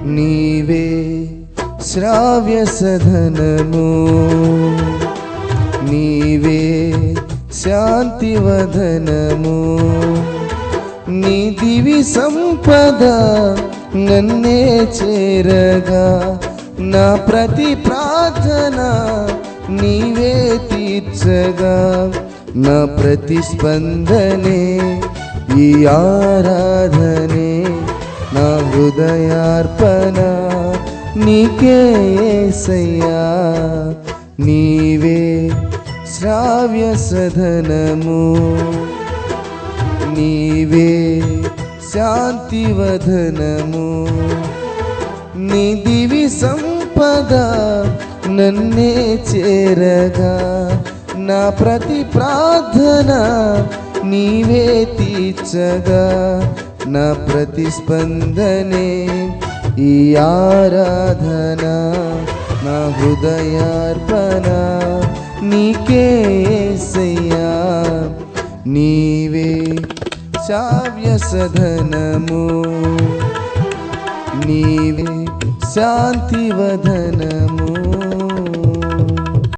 నీవే శ్రావ్య సదనము, నీవే శాంతివదనము. నీ దివి సంపద నన్నే చేరగా, నా ప్రతి ప్రార్థన నీవే తీర్చగా, నా ప్రతిస్పందనే ఈ ఆరాధనే, నా హృదయార్పణ నీకే యేసయ్యా. నీవే శ్రావ్య సదనము, నీవే శాంతివదనము. నీ దివి సంపద నన్నే చేరగా, నా ప్రతి ప్రార్థన నీవే తీర్చగా, నా ప్రతిస్పందనే ఈ ఆరాధన, నా హృదయార్పణ నీకే యేసయ్యా. నీవే శ్రావ్య సదనము, నీవే శాంతివదనము.